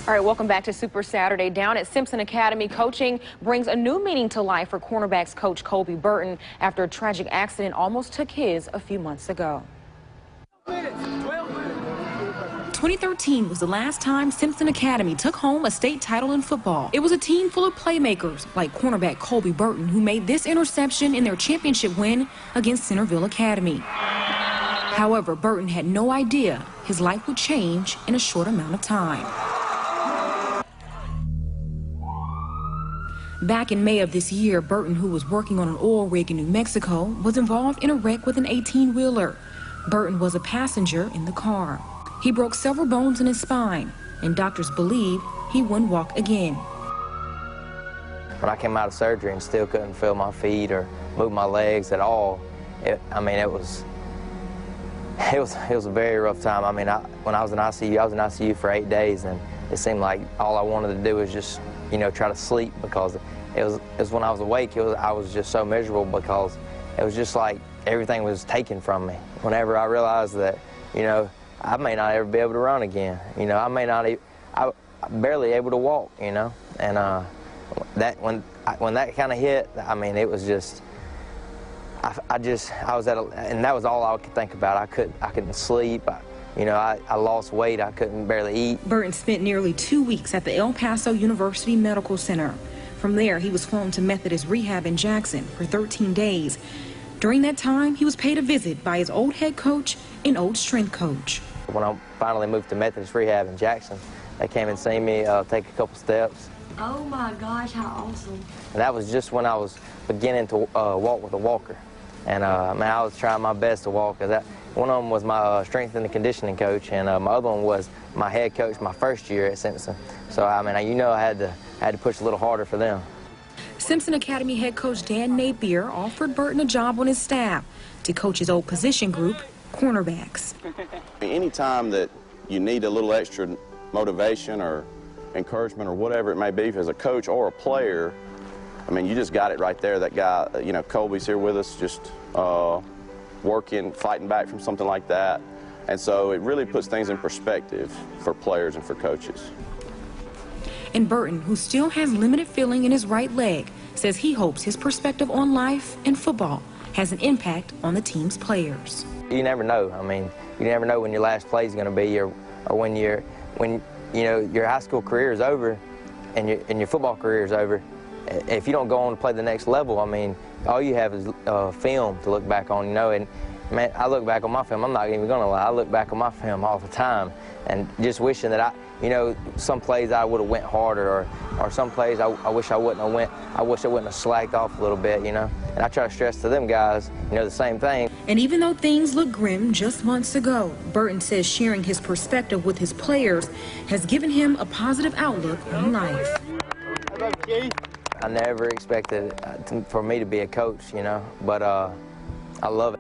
All right, welcome back to Super Saturday. Down at Simpson Academy, coaching brings a new meaning to life for cornerbacks coach Colby Burton after a tragic accident almost took his a few months ago. 2013 was the last time Simpson Academy took home a state title in football. It was a team full of playmakers like cornerback Colby Burton who made this interception in their championship win against Centerville Academy. However, Burton had no idea his life would change in a short amount of time. Back in May of this year, Burton, who was working on an oil rig in New Mexico, was involved in a wreck with an 18-wheeler. Burton was a passenger in the car. He broke several bones in his spine, and doctors believe he wouldn't walk again. When I came out of surgery and still couldn't feel my feet or move my legs at all, it was a very rough time. I mean, when I was in ICU for 8 days, and it seemed like all I wanted to do was just, try to sleep, because it was when I was awake, I was just so miserable, because it was just like everything was taken from me. Whenever I realized that, I may not ever be able to run again. I'm barely able to walk, and that when that kind of hit, I mean, it was just, I was and that was all I could think about. I couldn't sleep. I lost weight. I couldn't barely eat. Burton spent nearly 2 weeks at the El Paso University Medical Center. From there, he was flown to Methodist Rehab in Jackson for 13 days. During that time, he was paid a visit by his old head coach and old strength coach. When I finally moved to Methodist Rehab in Jackson, they came and seen me take a couple steps. Oh my gosh, how awesome. And that was just when I was beginning to walk with a walker. And I was trying my best to walk. One of them was my strength and conditioning coach, and my other one was my head coach my first year at Simpson. So I had to push a little harder for them. Simpson Academy head coach Dan Napier offered Burton a job on his staff to coach his old position group, cornerbacks. Anytime that you need a little extra motivation or encouragement or whatever it may be as a coach or a player, I mean, you just got it right there. That guy, Colby's here with us, just working, fighting back from something like that. And so it really puts things in perspective for players and for coaches. And Burton, who still has limited feeling in his right leg, says he hopes his perspective on life and football has an impact on the team's players. You never know. I mean, you never know when your last play is going to be, or when your high school career is over and your football career is over. If you don't go on to play the next level, I mean, all you have is film to look back on, and man, I look back on my film, I'm not even gonna lie, I look back on my film all the time, and just wishing that some plays I would have went harder, or some plays I wish I wouldn't have slacked off a little bit, and I try to stress to them guys, the same thing. And even though things looked grim just months ago, Burton says sharing his perspective with his players has given him a positive outlook on life. I never expected for me to be a coach, but I love it.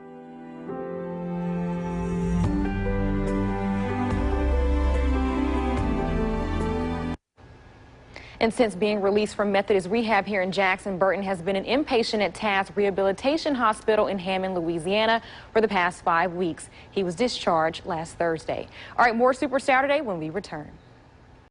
And since being released from Methodist Rehab here in Jackson, Burton has been an inpatient at Tass Rehabilitation Hospital in Hammond, Louisiana for the past 5 weeks. He was discharged last Thursday. All right, more Super Saturday when we return.